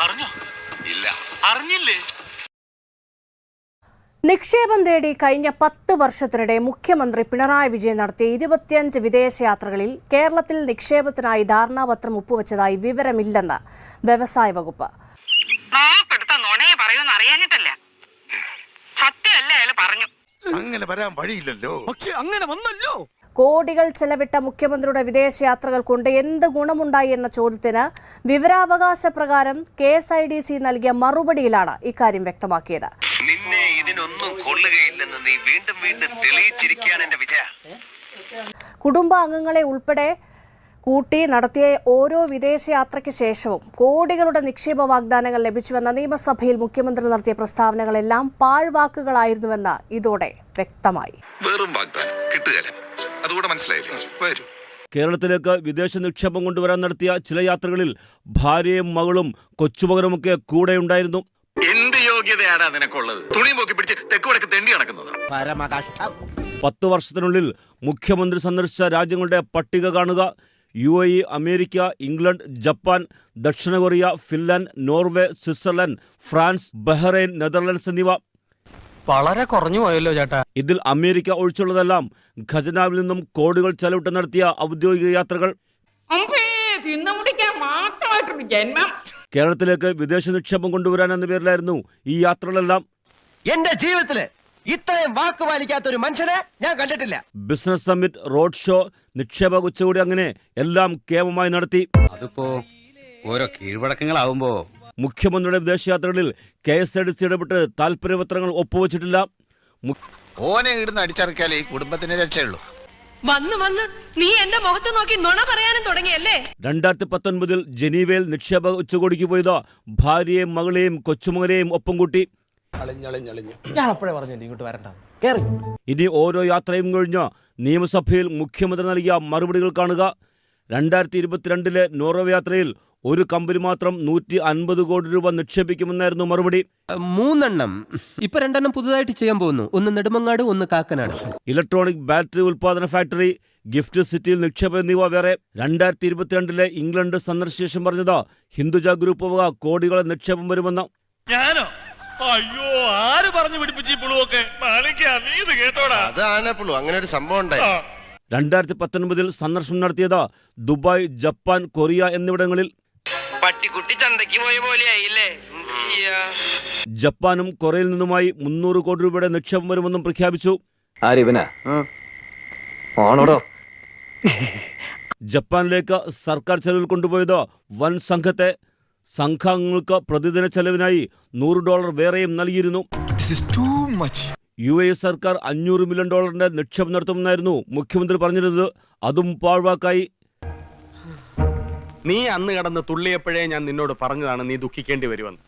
അറിഞ്ഞോ? ഇല്ല. അറിഞ്ഞില്ലേ? നിക്ഷേപം തേടി കഴിഞ്ഞ 10 വർഷത്തിനിടെ മുഖ്യമന്ത്രി പിണറായി വിജയൻ നടത്തിയ 25 വിദേശയാത്രകളിൽ കേരളത്തിൽ നിക്ഷേപത്തിനായി ധാരണാപത്രം ഒപ്പുവെച്ചതായി വിവരമില്ലെന്ന് വ്യവസായ വകുപ്പ്. അങ്ങനെ വരാൻ വഴിയില്ലല്ലോ. പക്ഷെ അങ്ങനെ വന്നല്ലോ. കോടികൾ ചെലവിട്ട മുഖ്യമന്ത്രിയുടെ വിദേശയാത്രകൾ കൊണ്ട് എന്ത് ഗുണമുണ്ടായി എന്ന ചോദ്യത്തിന് വിവരാവകാശ പ്രകാരം KSIDC നൽകിയ മറുപടിയിലാണ് ഇക്കാര്യം വ്യക്തമാക്കിയത്. നിന്നെ ഇതിനൊന്നും കൊള്ളുകയില്ലെന്ന് നീ വീണ്ടും വീണ്ടും തെളിയിച്ചിരിക്കുകയാണ് എന്റെ വിജയ. കുടുംബാംഗങ്ങളെ ഉൾപ്പെടെ കൂട്ടി നടത്തിയ ഓരോ വിദേശയാത്രയ്ക്ക് ശേഷവും കോടികളുടെ നിക്ഷേപ വാഗ്ദാനങ്ങൾ ലഭിച്ചുവെന്ന നിയമസഭയിൽ മുഖ്യമന്ത്രി നടത്തിയ പ്രസ്താവനകളെല്ലാം പാഴ്വാക്കുകളായിരുന്നുവെന്ന് ഇതോടെ വ്യക്തമായി. കേരളത്തിലേക്ക് വിദേശ നിക്ഷേപം കൊണ്ടുവരാൻ നടത്തിയ ചില യാത്രകളിൽ ഭാര്യയും മകളും കൊച്ചുമകനുമൊക്കെ കൂടെയുണ്ടായിരുന്നു. എന്ത് യോഗ്യതയാണ് നിനക്കുള്ളത്? തുണിയും പൊക്കി പിടിച്ച് തെക്കുവടക്ക് തെണ്ടി നടക്കുന്നത്. 10 വർഷത്തിനുള്ളിൽ മുഖ്യമന്ത്രി സന്ദർശിച്ച രാജ്യങ്ങളുടെ പട്ടിക കാണുക. UAE, അമേരിക്ക, ഇംഗ്ലണ്ട്, ജപ്പാൻ, ദക്ഷിണ Korea, Finland, Norway, Switzerland, France, Bahrain, Netherlands എന്നിവ. വളരെ കുറഞ്ഞു പോയല്ലോ ചേട്ടാ. ഇതിൽ അമേരിക്ക ഒഴിച്ചുള്ളതെല്ലാം ഖജനാവിൽ നിന്നും കോടികൾ ചെലവിട്ട് നടത്തിയ ഔദ്യോഗിക യാത്രകൾ. കേരളത്തിലേക്ക് വിദേശ നിക്ഷേപം കൊണ്ടുവരാൻ എന്ന പേരിലായിരുന്നു ഈ യാത്രകളെല്ലാം. എന്റെ ജീവിതത്തില് ഇത്രയും വാക്ക് പാലിക്കാത്ത ഒരു മനുഷ്യനെ ഞാൻ കണ്ടിട്ടില്ല. ബിസിനസ് സമ്മിറ്റ്, റോഡ് ഷോ, നിക്ഷേപ ഉച്ചകോടി, അങ്ങനെ എല്ലാം കേമമായി നടത്തി. അതിപ്പോ ഓരോ കീഴ്വഴക്കങ്ങളാവുമ്പോ മുഖ്യമന്ത്രിയുടെ വിദേശയാത്രകളിൽ KSIDC ഇടപെട്ട് താൽപര്യപത്രങ്ങൾ ഒപ്പുവെച്ചിട്ടില്ല. ഓനെ ഇടുന്ന് അടിച്ചറക്കാലേ കുടുംബത്തിന് രക്ഷയുള്ളൂ. വന്ന് നീ എന്റെ മുഖത്ത് നോക്കി നുണ പറയാനും തുടങ്ങിയല്ലേ? 2019 ജനീവയിൽ നിക്ഷേപ ഉച്ചകോടിക്ക് പോയത് ഭാര്യയെയും മകളെയും കൊച്ചുമകനെയും ഒപ്പം കൂട്ടി. ഇനി ഓരോ യാത്രയും കഴിഞ്ഞ് നിയമസഭയിൽ മുഖ്യമന്ത്രി നൽകിയ മറുപടികൾ കാണുക. 2022 നോർവേ യാത്രയിൽ ഒരു കമ്പനി മാത്രം 150 കോടി രൂപ നിക്ഷേപിക്കുമെന്നായിരുന്നു മറുപടി. 3 ഇപ്പൊ 2 പുതുതായിട്ട് ചെയ്യാൻ പോകുന്നു. ഒന്ന് നെടുമങ്ങാട്, ഒന്ന് കാക്കനാട്. ഇലക്ട്രോണിക് ബാറ്ററി ഉൽപാദന ഫാക്ടറി, ഗിഫ്റ്റ് സിറ്റിയിൽ നിക്ഷേപം എന്നിവ വേറെ. 2022 ഇംഗ്ലണ്ട് സന്ദർശിച്ച ശേഷം പറഞ്ഞത് ഹിന്ദുജ ഗ്രൂപ്പ് വക കോടികളെ നിക്ഷേപം വരുമെന്ന്. ഞാനോ? അയ്യോ, ആര് പറഞ്ഞു പിടിപ്പിച്ചു പുളുവൊക്കെ? അങ്ങനെ ഒരു സംഭവം ഉണ്ടായി. 2019 സന്ദർശനം നടത്തിയത് ദുബായ്, ജപ്പാൻ, കൊറിയ എന്നിവിടങ്ങളിൽ. പട്ടിക്കുട്ടി ചന്തയ്ക്ക് പോയ പോലെയായില്ലേ? ജപ്പാനും കൊറിയയിൽ നിന്നുമായി 300 കോടി രൂപയുടെ നിക്ഷേപം വരുമെന്നും പ്രഖ്യാപിച്ചു. ജപ്പാനിലേക്ക് സർക്കാർ ചെലവിൽ കൊണ്ടുപോയത് വൻ സംഘത്തെ. സംഘാംഗങ്ങൾക്ക് പ്രതിദിന ചെലവിനായി $100 വേറെയും നൽകിയിരുന്നു. UAE സർക്കാർ $500 മില്യൺ നിക്ഷേപം നടത്തുമെന്നായിരുന്നു മുഖ്യമന്ത്രി പറഞ്ഞിരുന്നത്. അതും പാഴ്വാക്കായി. നീ അന്ന് കടന്ന് തുള്ളിയപ്പോഴേ ഞാൻ നിന്നോട് പറഞ്ഞതാണ് നീ ദുഃഖിക്കേണ്ടി വരുമെന്ന്.